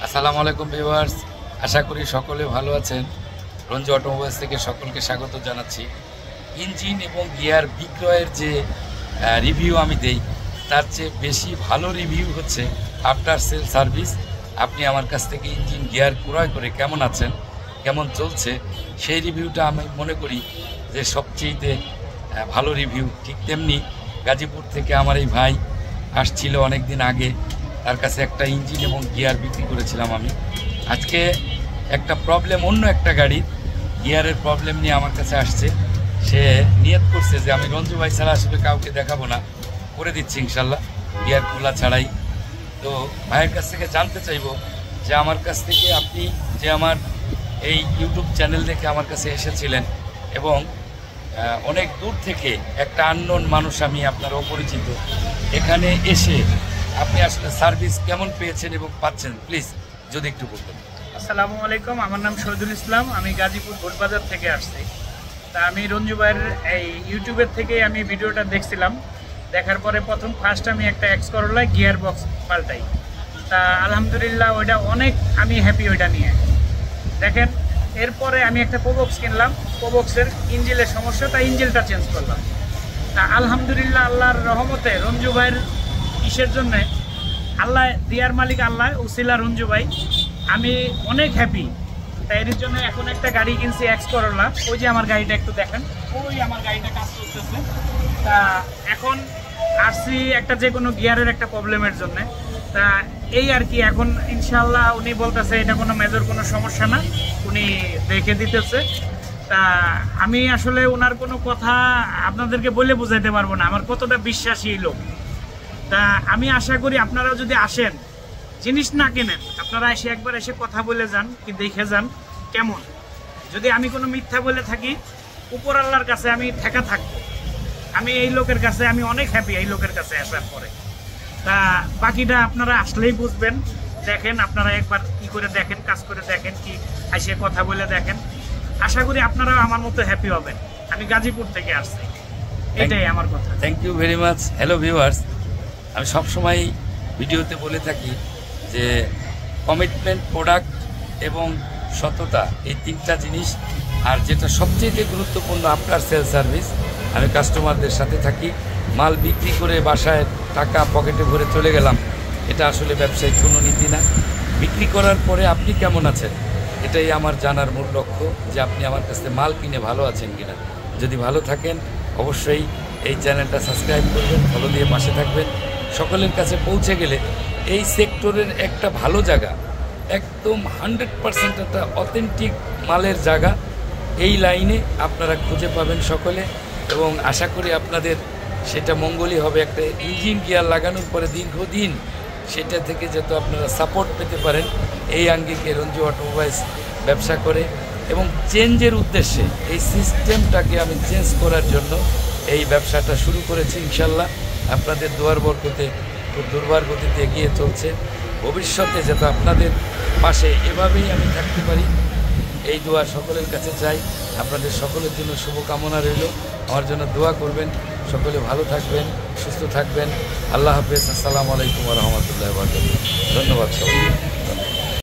আসসালামু আলাইকুম ভিউয়ার্স, আশা করি সকলে ভালো আছেন। রঞ্জু অটোমোবাইলস থেকে সকলকে স্বাগত জানাচ্ছি। ইঞ্জিন এবং গিয়ার বিক্রয়ের যে রিভিউ আমি দেই, তার চেয়ে বেশি ভালো রিভিউ হচ্ছে আফটার সেল সার্ভিস। আপনি আমার কাছ থেকে ইঞ্জিন গিয়ার ক্রয় করে কেমন আছেন, কেমন চলছে, সেই রিভিউটা আমি মনে করি যে সবচেয়েতে ভালো রিভিউ। ঠিক তেমনি গাজীপুর থেকে আমার এই ভাই আসছিল অনেক দিন আগে, তার কাছে একটা ইঞ্জিন এবং গিয়ার বিক্রি করেছিলাম আমি। আজকে একটা প্রবলেম, অন্য একটা গাড়ির গিয়ারের প্রবলেম নিয়ে আমার কাছে আসছে। সে নিয়ত করছে যে আমি রঞ্জু ভাই ছাড়া আসলে কাউকে দেখাবো না, করে দিচ্ছি ইনশাল্লাহ গিয়ার খোলা ছাড়াই। তো ভাইয়ের কাছ থেকে জানতে চাইব যে আমার কাছ থেকে আপনি যে আমার এই ইউটিউব চ্যানেল দেখে আমার কাছে এসেছিলেন এবং অনেক দূর থেকে একটা আননোন মানুষ, আমি আপনার অপরিচিত, এখানে এসে আপনি আসলে সার্ভিস কেমন পেয়েছেন এবং পাচ্ছেন, প্লিজ যদি একটু বলতেন। আসসালামু আলাইকুম, আমার নাম শহীদুল ইসলাম, আমি গাজীপুর গোলবাজার থেকে আসছি। তা আমি রঞ্জু ভাইয়ের এই ইউটিউবের থেকে আমি ভিডিওটা দেখছিলাম। দেখার পরে ফার্স্ট আমি একটা এক্স করোলা গিয়ার বক্স পাল্টাই। তা আলহামদুলিল্লাহ ওইটা অনেক আমি হ্যাপি ওইটা নিয়ে। দেখেন, এরপরে আমি একটা প্রোবক্স কিনলাম, প্রোবক্সের ইঞ্জিনের সমস্যা, তা ইঞ্জিনটা চেঞ্জ করলাম। তা আলহামদুলিল্লাহ আল্লাহর রহমতে রঞ্জু ভাইয়ের ইসের জন্যে, আল্লাহ দিয়ার মালিক আল্লাহ, উসিলা রঞ্জু ভাই, আমি অনেক হ্যাপি। তাই এর জন্য এখন একটা গাড়ি কিনছি এক্স করোলা। ওই যে আমার গাড়িটা একটু দেখেন, ওই আমার গাড়িটা কাজ করতেছে। তা এখন আসছি একটা যে কোনো গিয়ারের একটা প্রবলেমের জন্য। তা এই আর কি, এখন ইনশাল্লাহ উনি বলতেছে এটা কোনো মেজর কোনো সমস্যা না, উনি দেখে দিতেছে। তা আমি আসলে ওনার কোনো কথা আপনাদেরকে বলে বোঝাইতে পারবো না আমার কতটা বিশ্বাসী লোক। তা আমি আশা করি আপনারাও যদি আসেন, জিনিস না কেনেন, আপনারা এসে একবার এসে কথা বলে যান, কি দেখে যান কেমন। যদি আমি কোনো মিথ্যা বলে থাকি, উপর আল্লাহর কাছে আমি ঠেকা থাকবো। আমি এই লোকের কাছে আমি অনেক হ্যাপি, এই লোকের কাছে আসার পরে। তা বাকিটা আপনারা আসলেই বুঝবেন। দেখেন, আপনারা একবার কি করে দেখেন, কাজ করে দেখেন, কি এসে কথা বলে দেখেন। আশা করি আপনারা আমার মতো হ্যাপি হবেন। আমি গাজীপুর থেকে আসছি, এটাই আমার কথা। Thank you very much. Hello viewers, আমি সবসময় ভিডিওতে বলে থাকি যে কমিটমেন্ট, প্রোডাক্ট এবং সততা, এই তিনটা জিনিস। আর যেটা সবচেয়ে গুরুত্বপূর্ণ, আফটার সেল সার্ভিস। আমি কাস্টমারদের সাথে থাকি। মাল বিক্রি করে বাসায় টাকা পকেটে ভরে চলে গেলাম, এটা আসলে ব্যবসায়িক কোনো নীতি না। বিক্রি করার পরে আপনি কেমন আছেন, এটাই আমার জানার মূল লক্ষ্য, যে আপনি আমার কাছে মাল কিনে ভালো আছেন কিনা। যদি ভালো থাকেন, অবশ্যই এই চ্যানেলটা সাবস্ক্রাইব করবেন, ফলো দিয়ে পাশে থাকবেন। সকলের কাছে পৌঁছে গেলে এই সেক্টরের একটা ভালো জায়গা, একদম 100% একটা অথেন্টিক মালের জায়গা, এই লাইনে আপনারা খুঁজে পাবেন সকলে। এবং আশা করি আপনাদের সেটা মঙ্গলই হবে। একটা ইঞ্জিন গিয়ার লাগানোর পরে দীর্ঘদিন সেটা থেকে যাতে আপনারা সাপোর্ট পেতে পারেন, এই আঙ্গিকে রঞ্জু অটোমোবাইলস ব্যবসা করে। এবং চেঞ্জের উদ্দেশ্যে, এই সিস্টেমটাকে আমি চেঞ্জ করার জন্য এই ব্যবসাটা শুরু করেছি। ইনশাল্লাহ আপনাদের দোয়ার বরকতে খুব দুর্বার গতিতে এগিয়ে চলছে। ভবিষ্যতে যাতে আপনাদের পাশে এভাবেই আমি থাকতে পারি, এই দোয়া সকলের কাছে চাই। আপনাদের সকলের জন্য শুভকামনা রইল, আমার জন্য দোয়া করবেন। সকলে ভালো থাকবেন, সুস্থ থাকবেন। আল্লাহ হাফেজ। আসসালামু আলাইকুম ওয়া রাহমাতুল্লাহি ওয়া বারাকাতুহু। ধন্যবাদ সবাই।